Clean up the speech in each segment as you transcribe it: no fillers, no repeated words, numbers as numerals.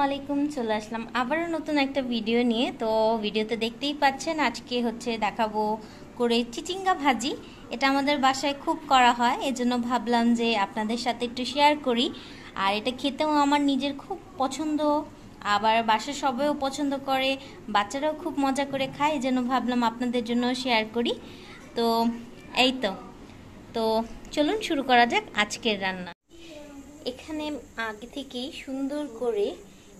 আলাইকুম, চলে আসলাম আবারও নতুন একটা ভিডিও নিয়ে। তো ভিডিওতে দেখতেই পাচ্ছেন আজকে হচ্ছে দেখাবো করে চিচিঙ্গা ভাজি। এটা আমাদের বাসায় খুব করা হয়, এজন্য ভাবলাম যে আপনাদের সাথে একটু শেয়ার করি। আর এটা খেতেও আমার নিজের খুব পছন্দ, আবার বাসার সবাইও পছন্দ করে, বাচ্চারাও খুব মজা করে খায়, এজন্য ভাবলাম আপনাদের জন্য শেয়ার করি। তো এই তো চলুন শুরু করা যাক আজকের রান্না। এখানে আগে থেকেই সুন্দর করে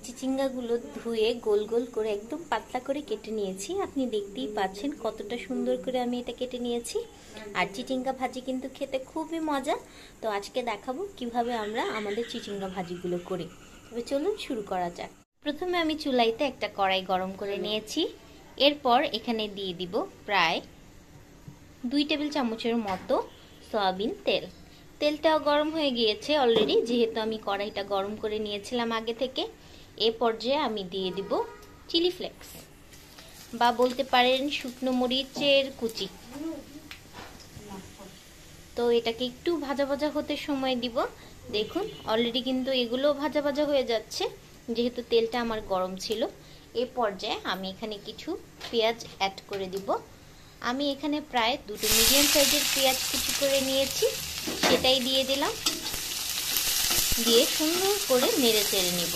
চিচিঙ্গাগুলো ধুয়ে গোল গোল করে একদম পাতলা করে কেটে নিয়েছি। আপনি দেখতেই পাচ্ছেন কতটা সুন্দর করে আমি এটা কেটে নিয়েছি। আর চিচিঙ্গা ভাজি কিন্তু খেতে খুবই মজা। তো আজকে দেখাবো কিভাবে আমরা আমাদের চিচিঙ্গা ভাজিগুলো করি। তবে চলুন শুরু করা যাক। প্রথমে আমি চুলাইতে একটা কড়াই গরম করে নিয়েছি। এরপর এখানে দিয়ে দিব প্রায় 2 টেবিল চামচের মতো সয়াবিন তেল। তেলটাও গরম হয়ে গিয়েছে অলরেডি, যেহেতু আমি কড়াইটা গরম করে নিয়েছিলাম আগে থেকে। এ পর্যায়ে আমি দিয়ে দিব চিলি ফ্লেক্স বা বলতে পারেন শুকনো মরিচের কুচি। তো এটাকে একটু ভাজা ভাজা হতে সময় দিব। দেখুন অলরেডি কিন্তু এগুলো ভাজা ভাজা হয়ে যাচ্ছে, যেহেতু তেলটা আমার গরম ছিল। এ পর্যায়ে আমি এখানে কিছু পেঁয়াজ অ্যাড করে দিব। আমি এখানে প্রায় 2টো মিডিয়াম সাইজের পেঁয়াজ কুচি করে নিয়েছি, সেটাই দিয়ে দিলাম। দিয়ে সুন্দর করে নেড়ে চেড়ে নিব।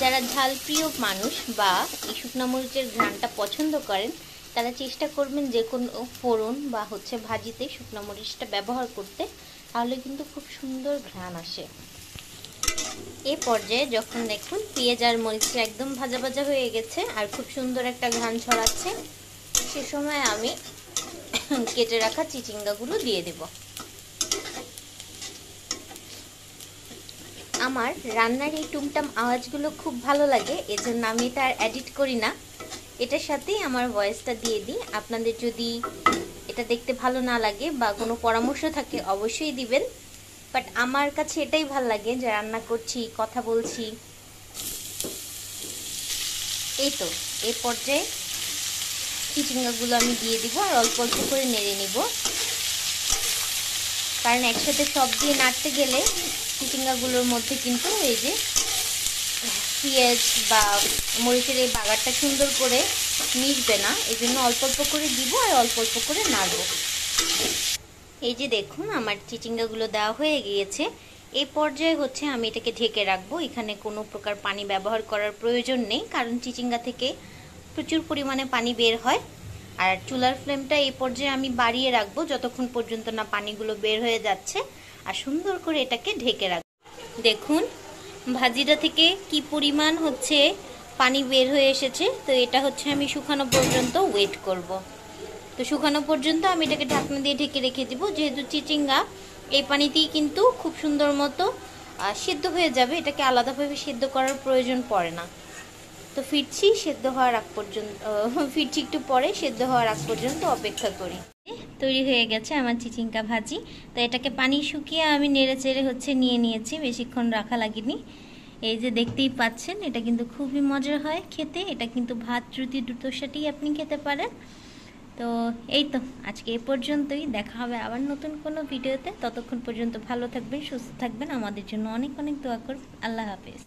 যারা ঝাল প্রিয় মানুষ বা এই শুকনো মরিচের ঘ্রাণটা পছন্দ করেন, তারা চেষ্টা করবেন যে কোনো ফোড়ন বা হচ্ছে ভাজিতে শুকনো মরিচটা ব্যবহার করতে, তাহলে কিন্তু খুব সুন্দর ঘ্রাণ আসে। এই পর্যায়ে যখন দেখুন পেঁয়াজ আর মরিচটা একদম ভাজা ভাজা হয়ে গেছে আর খুব সুন্দর একটা ঘ্রাণ ছড়াচ্ছে, সে সময় আমি কেটে রাখা চিচিঙ্গাগুলো দিয়ে দেব। আমার রান্নার এই টুমটাম আওয়াজগুলো খুব ভালো লাগে, এজন্য আমি এটা আর এডিট করি না, এটার সাথেই আমার ভয়েসটা দিয়ে দিই। আপনাদের যদি এটা দেখতে ভালো না লাগে বা কোনো পরামর্শ থাকে অবশ্যই দিবেন, বাট আমার কাছে এটাই ভালো লাগে যে রান্না করছি, কথা বলছি। এই তো এই পর্যায়ে চিচিঙ্গাগুলো আমি দিয়ে দিব আর অল্প অল্প করে নেড়ে নিব, কারণ একসাথে সব দিয়ে নাড়তে গেলে চিচিঙ্গাগুলোর মধ্যে কিন্তু এই যে পেঁয়াজ বা মরিচের এই বাগারটা সুন্দর করে মিশবে না, এই জন্য অল্প অল্প করে দিব আর অল্প অল্প করে নাড়ব। এই যে দেখুন আমার চিচিঙ্গাগুলো দেওয়া হয়ে গিয়েছে। এই পর্যায়ে হচ্ছে আমি এটাকে ঢেকে রাখবো। এখানে কোনো প্রকার পানি ব্যবহার করার প্রয়োজন নেই, কারণ চিচিঙ্গা থেকে প্রচুর পরিমাণে পানি বের হয়। আর চুলার ফ্লেমটা এই পর্যায়ে আমি বাড়িয়ে রাখবো যতক্ষণ পর্যন্ত না পানিগুলো বের হয়ে যাচ্ছে, আর সুন্দর করে এটাকে ঢেকে রাখবো। দেখুন ভাজিটা থেকে কি পরিমাণ হচ্ছে পানি বের হয়ে এসেছে। তো এটা হচ্ছে আমি শুকানো পর্যন্ত ওয়েট করব। তো শুকানো পর্যন্ত আমি এটাকে ঢাকনা দিয়ে ঢেকে রেখে দিব, যেহেতু চিচিঙ্গা এই পানিতেই কিন্তু খুব সুন্দর মতো সিদ্ধ হয়ে যাবে, এটাকে আলাদাভাবে সিদ্ধ করার প্রয়োজন পড়ে না। তো ফিরছি সেদ্ধ হওয়ার আগ পর্যন্ত, ফিরছি একটু পরে সেদ্ধ হওয়ার আগ পর্যন্ত অপেক্ষা করি। তৈরি হয়ে গেছে আমার চিচিঙ্গা ভাজি। তো এটাকে পানি শুকিয়ে আমি নেড়ে চেড়ে হচ্ছে নিয়ে নিয়েছি, বেশিক্ষণ রাখা লাগেনি। এই যে দেখতেই পাচ্ছেন এটা কিন্তু খুবই মজার হয় খেতে। এটা কিন্তু ভাত রুটি দুটোর সাথেই আপনি খেতে পারেন। তো এই তো আজকে এ পর্যন্তই, দেখা হবে আবার নতুন কোনো ভিডিওতে। ততক্ষণ পর্যন্ত ভালো থাকবেন, সুস্থ থাকবেন, আমাদের জন্য অনেক অনেক দোয়া করবেন। আল্লাহ হাফেজ।